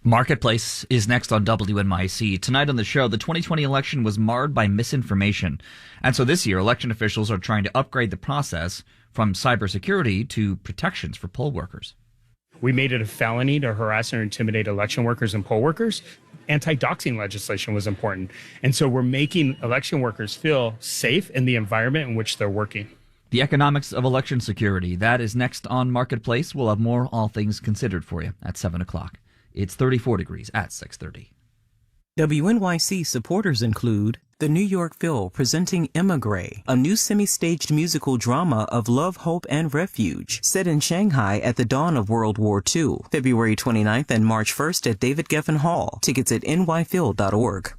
Marketplace is next on WNYC. Tonight on the show, the 2020 election was marred by misinformation. And so this year, election officials are trying to upgrade the process from cybersecurity to protections for poll workers. We made it a felony to harass or intimidate election workers and poll workers. Anti-doxing legislation was important. And so we're making election workers feel safe in the environment in which they're working. The economics of election security, that is next on Marketplace. We'll have more All Things Considered for you at 7 o'clock. It's 34 degrees at 6:30. WNYC supporters include the New York Phil presenting Emigre, a new semi-staged musical drama of love, hope, and refuge, set in Shanghai at the dawn of World War II, February 29th and March 1st at David Geffen Hall. Tickets at nyphil.org.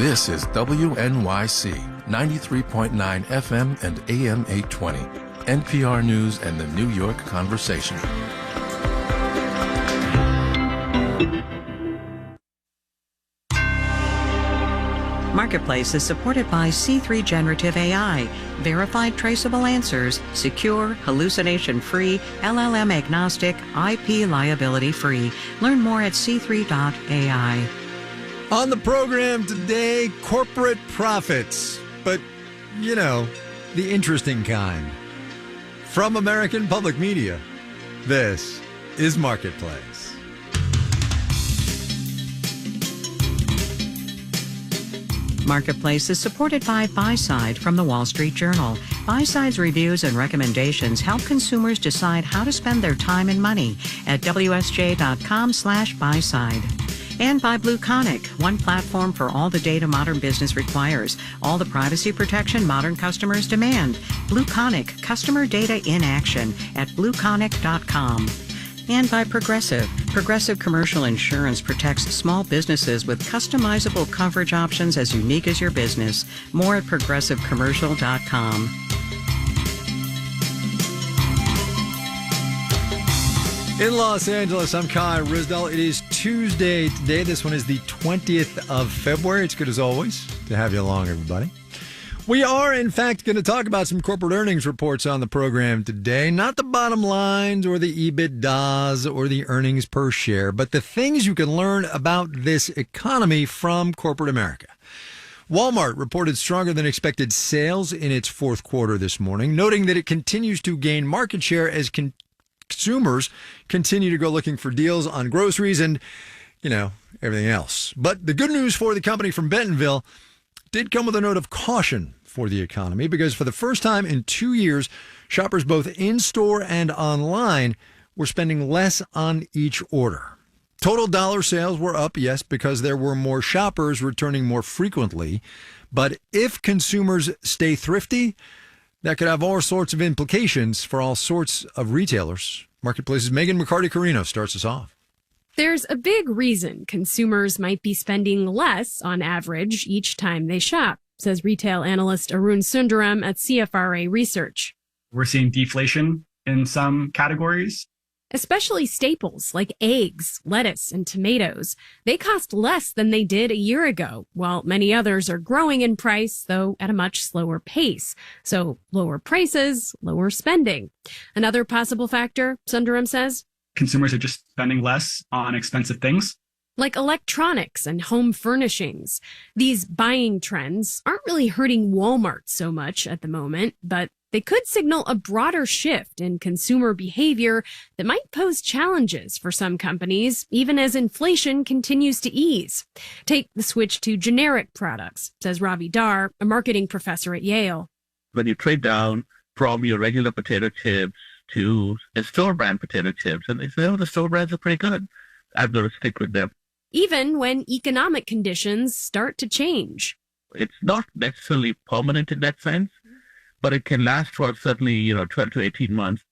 This is WNYC 93.9 FM and AM 820, NPR News and the New York Conversation. Marketplace is supported by C3 Generative AI, verified traceable answers, secure, hallucination-free, LLM-agnostic, IP liability-free. Learn more at c3.ai. On the program today, corporate profits, but, you know, the interesting kind. From American Public Media, this is Marketplace. Marketplace is supported by Buyside from the Wall Street Journal. Buyside's reviews and recommendations help consumers decide how to spend their time and money at wsj.com/buyside. And by BlueConic, one platform for all the data modern business requires, all the privacy protection modern customers demand. BlueConic, customer data in action at blueconic.com. And by Progressive. Progressive Commercial Insurance protects small businesses with customizable coverage options as unique as your business. More at progressivecommercial.com. In Los Angeles, I'm Kai Risdell. It is Tuesday today. This one is the 20th of February. It's good as always to have you along, everybody. We are, in fact, going to talk about some corporate earnings reports on the program today. Not the bottom lines or the EBITDAs or the earnings per share, but the things you can learn about this economy from corporate America. Walmart reported stronger than expected sales in its fourth quarter this morning, noting that it continues to gain market share as consumers continue to go looking for deals on groceries and, you know, everything else. But the good news for the company from Bentonville did come with a note of caution for the economy, because for the first time in 2 years, shoppers both in-store and online were spending less on each order. Total dollar sales were up, yes, because there were more shoppers returning more frequently. But if consumers stay thrifty, that could have all sorts of implications for all sorts of retailers. Marketplace's Megan McCarty-Carino starts us off. There's a big reason consumers might be spending less on average each time they shop, says retail analyst Arun Sundaram at CFRA Research. We're seeing deflation in some categories. Especially staples like eggs, lettuce, and tomatoes. They cost less than they did a year ago, while many others are growing in price, though at a much slower pace. So lower prices, lower spending. Another possible factor, Sundaram says, consumers are just spending less on expensive things, like electronics and home furnishings. These buying trends aren't really hurting Walmart so much at the moment, but they could signal a broader shift in consumer behavior that might pose challenges for some companies, even as inflation continues to ease. Take the switch to generic products, says Ravi Dar, a marketing professor at Yale. When you trade down from your regular potato chips to a store brand potato chips, and they say, oh, the store brands are pretty good, I'm going to stick with them. Even when economic conditions start to change. It's not necessarily permanent in that sense, but it can last for certainly, 12 to 18 months.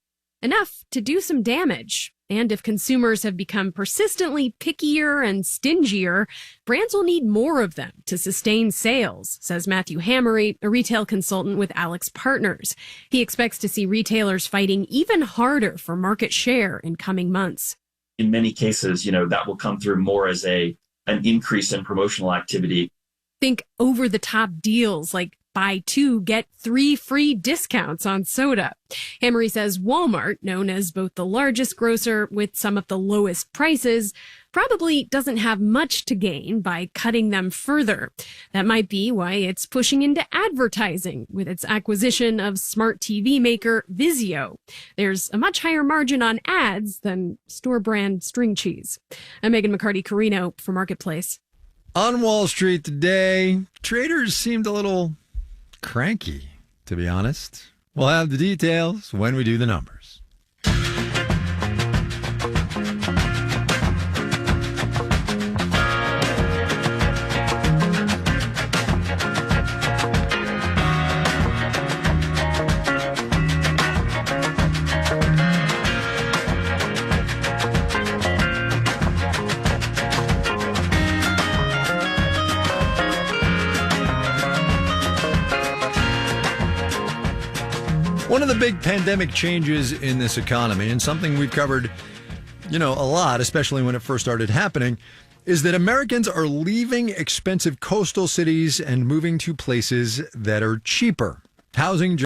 Enough to do some damage. And if consumers have become persistently pickier and stingier, brands will need more of them to sustain sales, says Matthew Hammery, a retail consultant with Alex Partners. He expects to see retailers fighting even harder for market share in coming months. In many cases, that will come through more as an increase in promotional activity. Think over-the-top deals like buy 2, get 3 free discounts on soda. Amory says Walmart, known as both the largest grocer with some of the lowest prices, probably doesn't have much to gain by cutting them further. That might be why it's pushing into advertising with its acquisition of smart TV maker Vizio. There's a much higher margin on ads than store brand string cheese. I'm Megan McCarty-Carino for Marketplace. On Wall Street today, traders seemed a little cranky, to be honest. We'll have the details when we do the numbers. One of the big pandemic changes in this economy, and something we've covered, a lot, especially when it first started happening, is that Americans are leaving expensive coastal cities and moving to places that are cheaper. Housing